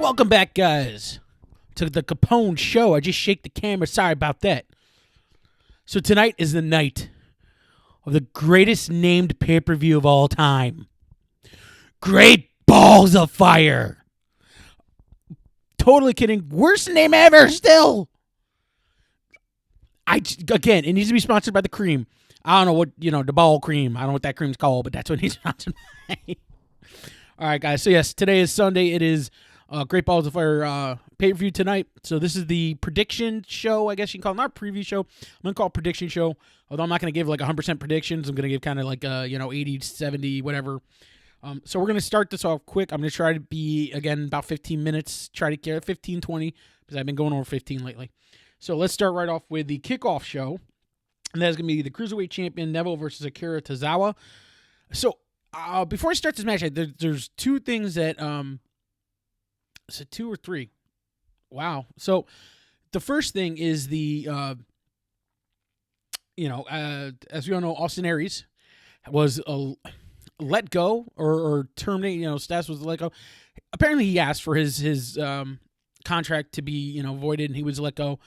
Welcome back, guys, to the Capone Show. I just shake the camera. Sorry about that. So tonight is the night of the greatest named pay-per-view of all time. Great Balls of Fire. Totally kidding. Worst name ever still. Again, it needs to be sponsored by the cream. I don't know what, the ball cream. I don't know what that cream's called, but that's what it needs to be sponsored by. All right, guys. So, yes, today is Sunday. It is Great Balls of Fire pay-per-view tonight. So, this is the prediction show, I guess you can call it. Not preview show. I'm going to call it prediction show. Although I'm not going to give like 100% predictions. I'm going to give kind of like, 80, 70, whatever. So, we're going to start this off quick. I'm going to try to be, again, about 15 minutes. Try to get 15, 20, because I've been going over 15 lately. So, let's start right off with the kickoff show. And that's going to be the Cruiserweight Champion, Neville versus Akira Tozawa. So, before I start this match, there's two things that, is it two or three? Wow. So, the first thing is the, as we all know, Austin Aries was let go or terminate, Stas was let go. Apparently, he asked for his contract to be, voided, and he was let go.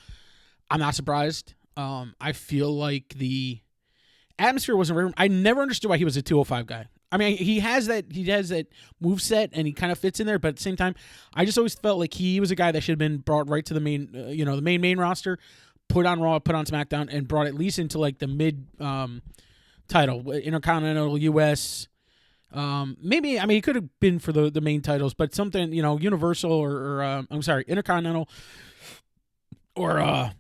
I'm not surprised. I feel like the atmosphere wasn't. I never understood why he was a 205 guy. I mean, he has that moveset and he kind of fits in there, but at the same time, I just always felt like he was a guy that should have been brought right to the main, the main roster, put on Raw, put on SmackDown, and brought at least into like the mid title, Intercontinental, US. Maybe, I mean, he could have been for the main titles, but something, Universal or I'm sorry, Intercontinental or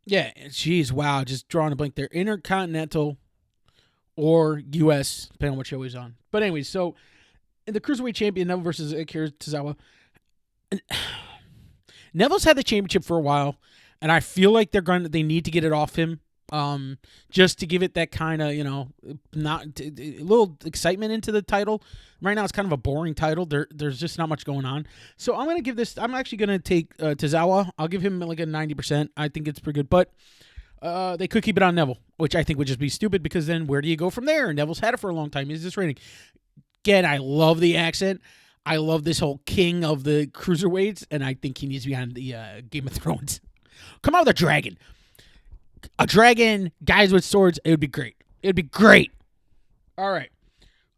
yeah, geez, wow, just drawing a blank there. Intercontinental or US, depending on what show he's on. But anyways, so in the Cruiserweight Champion, Neville versus Akira Tozawa. Neville's had the championship for a while, and I feel like they need to get it off him. Just to give it that kind of, not a little excitement into the title. Right now, it's kind of a boring title. There's just not much going on. So I'm actually going to take Tozawa. I'll give him like a 90%. I think it's pretty good. But they could keep it on Neville, which I think would just be stupid because then where do you go from there? Neville's had it for a long time. He's just reigning. Again, I love the accent. I love this whole king of the cruiserweights, and I think he needs to be on the Game of Thrones. Come out with a dragon. A dragon, guys with swords, it would be great. It would be great. All right.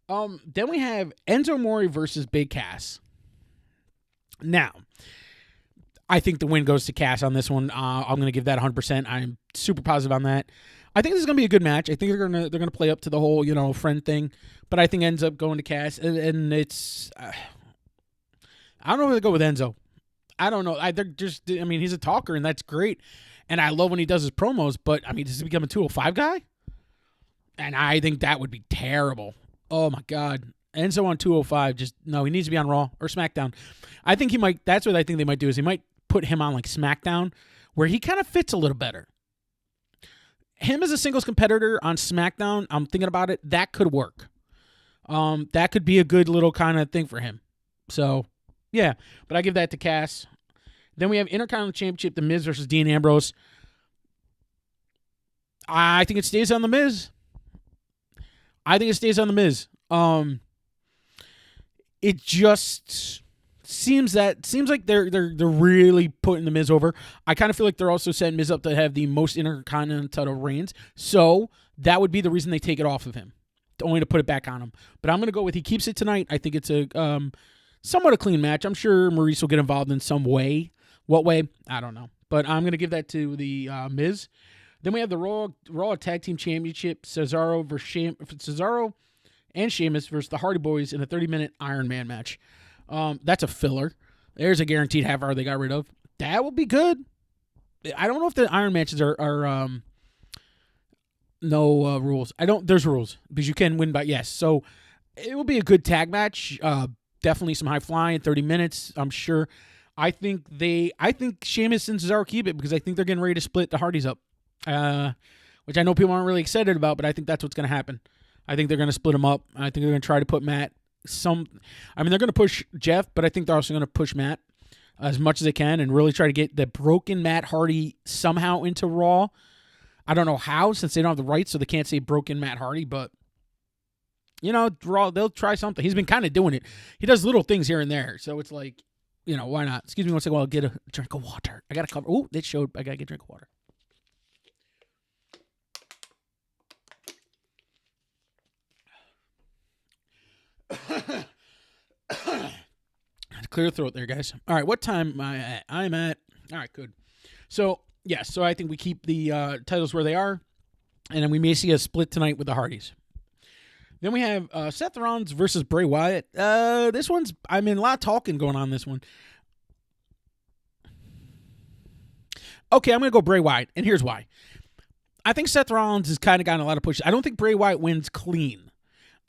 Then we have Enzo Amore versus Big Cass. Now, I think the win goes to Cass on this one. I'm going to give that 100%. I'm super positive on that. I think this is going to be a good match. I think they're going to play up to the whole, friend thing, but I think ends up going to Cass, and it's I don't know where to go with Enzo. I don't know. He's a talker, and that's great. And I love when he does his promos, but, does he become a 205 guy? And I think that would be terrible. Oh, my God. Enzo on 205, no, he needs to be on Raw or SmackDown. I think that's what I think they might do, is they might put him on, like, SmackDown, where he kind of fits a little better. Him as a singles competitor on SmackDown, I'm thinking about it, that could work. That could be a good little kind of thing for him. So, yeah, but I give that to Cass. Then we have Intercontinental Championship, The Miz versus Dean Ambrose. I think it stays on The Miz. It just seems like they're really putting The Miz over. I kind of feel like they're also setting Miz up to have the most Intercontinental reigns. So that would be the reason they take it off of him, only to put it back on him. But I'm going to go with he keeps it tonight. I think it's a somewhat a clean match. I'm sure Maurice will get involved in some way. What way? I don't know. But I'm going to give that to the Miz. Then we have the Raw Tag Team Championship, Cesaro and Sheamus versus the Hardy Boys in a 30-minute Iron Man match. That's a filler. There's a guaranteed half hour they got rid of. That will be good. I don't know if the Iron matches are no rules. There's rules because you can win by yes. So it will be a good tag match. Definitely some high flying, 30 minutes, I'm sure. I think Sheamus and Cesaro keep it because I think they're getting ready to split the Hardys up, which I know people aren't really excited about, but I think that's what's going to happen. I think they're going to split them up. I think they're going to try to put Matt they're going to push Jeff, but I think they're also going to push Matt as much as they can and really try to get the broken Matt Hardy somehow into Raw. I don't know how, since they don't have the rights, so they can't say broken Matt Hardy, but they'll try something. He's been kind of doing it. He does little things here and there. So it's like, why not? Excuse me one second while I get a drink of water. I got to cover. Oh, it showed. I got to get a drink of water. Clear throat there, guys. All right, what time am I at? I'm at. All right, good. So, so I think we keep the titles where they are, and then we may see a split tonight with the Hardys. Then we have Seth Rollins versus Bray Wyatt. This one's, a lot of talking going on in this one. Okay, I'm going to go Bray Wyatt, and here's why. I think Seth Rollins has kind of gotten a lot of pushes. I don't think Bray Wyatt wins clean.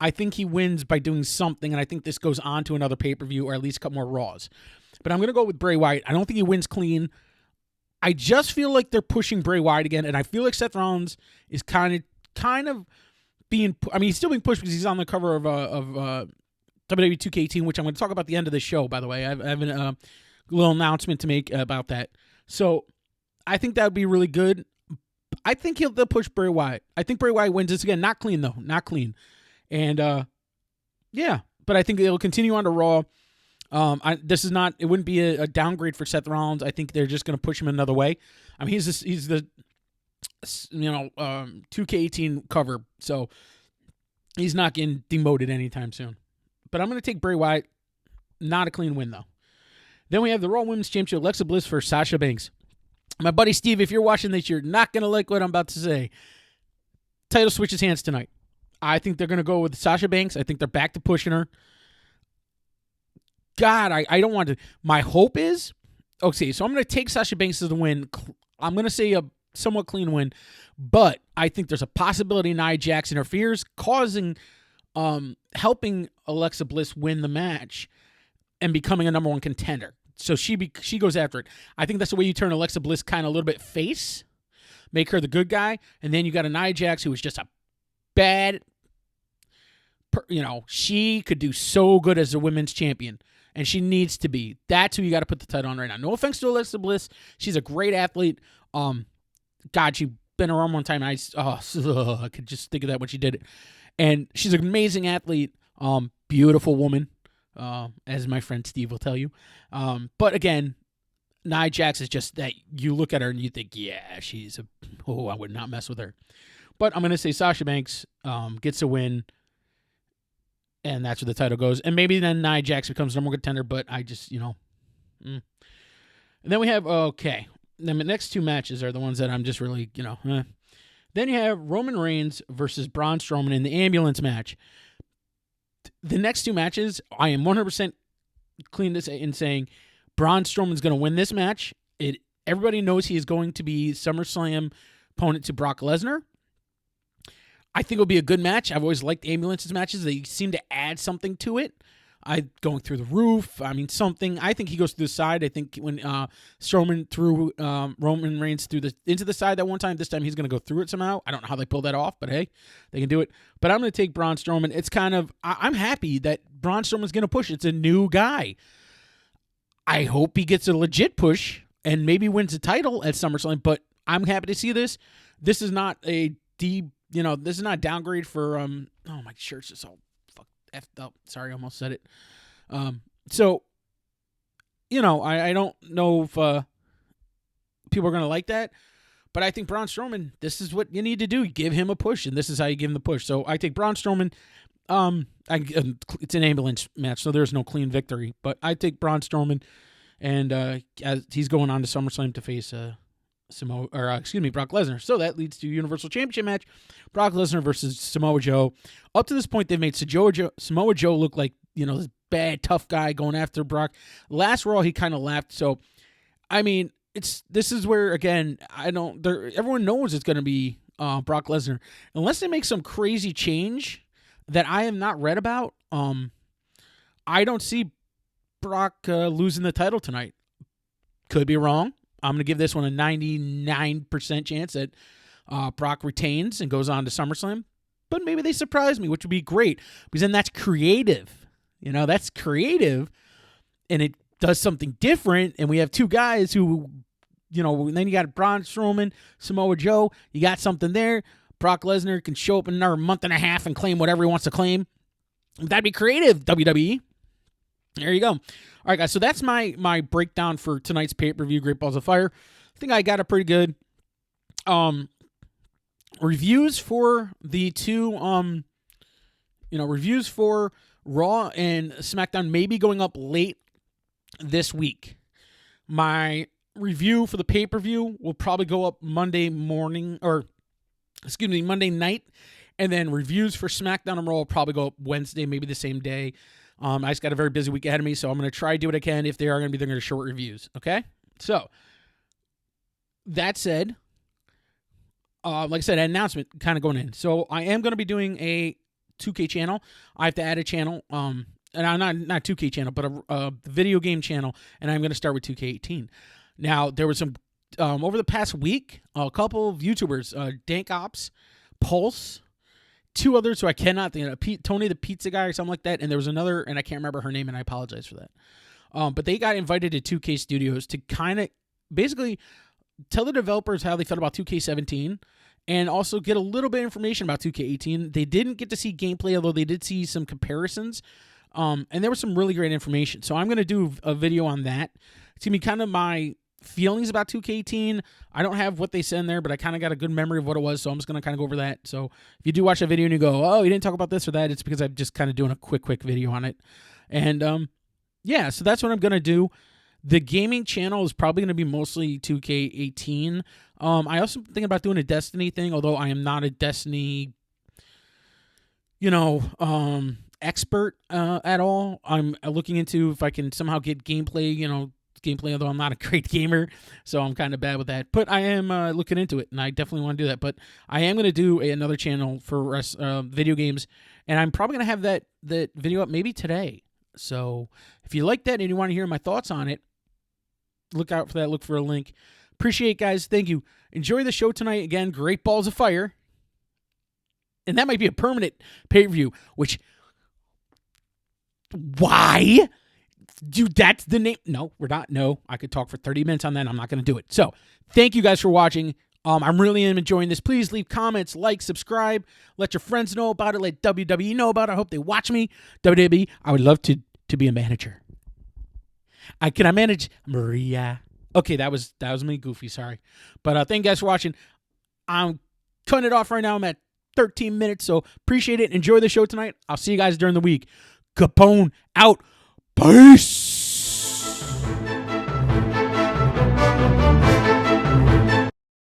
I think he wins by doing something, and I think this goes on to another pay-per-view or at least a couple more Raws. But I'm going to go with Bray Wyatt. I don't think he wins clean. I just feel like they're pushing Bray Wyatt again, and I feel like Seth Rollins is kind of being. He's still being pushed because he's on the cover of WWE 2K18, which I'm going to talk about at the end of the show. By the way, I have a little announcement to make about that. So I think that would be really good. I think they'll push Bray Wyatt. I think Bray Wyatt wins this again. Not clean though. Not clean. And but I think it'll continue on to Raw. It wouldn't be a downgrade for Seth Rollins. I think they're just going to push him another way. He's the 2K18 cover, so he's not getting demoted anytime soon. But I'm going to take Bray Wyatt. Not a clean win though. Then we have the Raw Women's Championship, Alexa Bliss for Sasha Banks. My buddy Steve, if you're watching this, you're not going to like what I'm about to say. Title switches hands tonight. I think they're going to go with Sasha Banks. I think they're back to pushing her. God, I don't want to. My hope is, okay, so I'm going to take Sasha Banks as the win. I'm going to say a somewhat clean win, but I think there's a possibility Nia Jax interferes, helping Alexa Bliss win the match and becoming a number one contender. So she goes after it. I think that's the way you turn Alexa Bliss kind of a little bit face, make her the good guy, and then you got a Nia Jax who is just a bad, she could do so good as a women's champion, and she needs to be. That's who you got to put the title on right now. No offense to Alexa Bliss. She's a great athlete. God, she been around one time, and I could just think of that when she did it. And she's an amazing athlete, beautiful woman, as my friend Steve will tell you. But again, Nia Jax is just that you look at her and you think, yeah, I would not mess with her. But I'm going to say Sasha Banks gets a win, and that's where the title goes. And maybe then Nia Jax becomes number one contender, but I just, And then we have, then the next two matches are the ones that I'm just really, Then you have Roman Reigns versus Braun Strowman in the ambulance match. The next two matches, I am 100% clean in saying Braun Strowman's going to win this match. Everybody knows he is going to be SummerSlam opponent to Brock Lesnar. I think it'll be a good match. I've always liked ambulances matches. They seem to add something to it. Going through the roof. Something. I think he goes through the side. I think when Strowman threw Roman Reigns into the side that one time, this time he's going to go through it somehow. I don't know how they pull that off, but hey, they can do it. But I'm going to take Braun Strowman. It's kind of, I'm happy that Braun Strowman's going to push. It's a new guy. I hope he gets a legit push and maybe wins the title at SummerSlam, but I'm happy to see this. This is not a this is not a downgrade for, my shirt's just all effed up. Sorry, I almost said it. So, I don't know if people are going to like that, but I think Braun Strowman, this is what you need to do. Give him a push, and this is how you give him the push. So I take Braun Strowman. It's an ambulance match, so there's no clean victory, but I take Braun Strowman, and as he's going on to SummerSlam to face Brock Lesnar. So that leads to Universal Championship match, Brock Lesnar versus Samoa Joe. Up to this point, they've made Samoa Joe look like, this bad, tough guy going after Brock. Last Raw, he kind of laughed. So, this is where, again, everyone knows it's going to be Brock Lesnar. Unless they make some crazy change that I have not read about, I don't see Brock losing the title tonight. Could be wrong. I'm going to give this one a 99% chance that Brock retains and goes on to SummerSlam. But maybe they surprise me, which would be great. Because then that's creative. That's creative. And it does something different. And we have two guys who, then you got Braun Strowman, Samoa Joe. You got something there. Brock Lesnar can show up in another month and a half and claim whatever he wants to claim. That'd be creative, WWE. There you go. All right, guys. So that's my breakdown for tonight's pay-per-view, Great Balls of Fire. I think I got it pretty good. Reviews for the two, reviews for Raw and SmackDown may be going up late this week. My review for the pay-per-view will probably go up Monday night. And then reviews for SmackDown and Raw will probably go up Wednesday, maybe the same day. I just got a very busy week ahead of me, so I'm going to try to do what I can. If they are going to be, they're going to short reviews. Okay? So, that said, like I said, an announcement kind of going in. So, I am going to be doing a 2K channel. I have to add a channel, and I'm not 2K channel, but a video game channel, and I'm going to start with 2K18. Now, there was some, over the past week, a couple of YouTubers, Dank Ops, Pulse, two others who I cannot think of, Tony the Pizza Guy or something like that, and there was another, and I can't remember her name, and I apologize for that. But they got invited to 2K Studios to kind of basically tell the developers how they felt about 2K17 and also get a little bit of information about 2K18. They didn't get to see gameplay, although they did see some comparisons, and there was some really great information. So I'm going to do a video on that. It's going to be kind of my feelings about 2K18. I don't have what they said in there, but I kind of got a good memory of what it was, so I'm just going to kind of go over that. So if you do watch that video and you go, oh, you didn't talk about this or that, it's because I'm just kind of doing a quick video on it. And yeah, so that's what I'm going to do. The gaming channel is probably going to be mostly 2K18. I also think about doing a Destiny thing, although I am not a Destiny, expert at all. I'm looking into if I can somehow get gameplay, although I'm not a great gamer, so I'm kind of bad with that. But I am looking into it, and I definitely want to do that. But I am going to do another channel for video games, and I'm probably going to have that video up maybe today. So if you like that and you want to hear my thoughts on it, look out for that. Look for a link. Appreciate it, guys. Thank you. Enjoy the show tonight. Again, Great Balls of Fire. And that might be a permanent pay-per-view, which... Why? Dude, that's the name. No, we're not. No, I could talk for 30 minutes on that. I'm not going to do it. So, thank you guys for watching. I'm really enjoying this. Please leave comments, like, subscribe. Let your friends know about it. Let WWE know about it. I hope they watch me. WWE, I would love to be a manager. Can I manage Maria? Okay, that was me, Goofy. Sorry. But thank you guys for watching. I'm cutting it off right now. I'm at 13 minutes, so appreciate it. Enjoy the show tonight. I'll see you guys during the week. Capone out. Peace.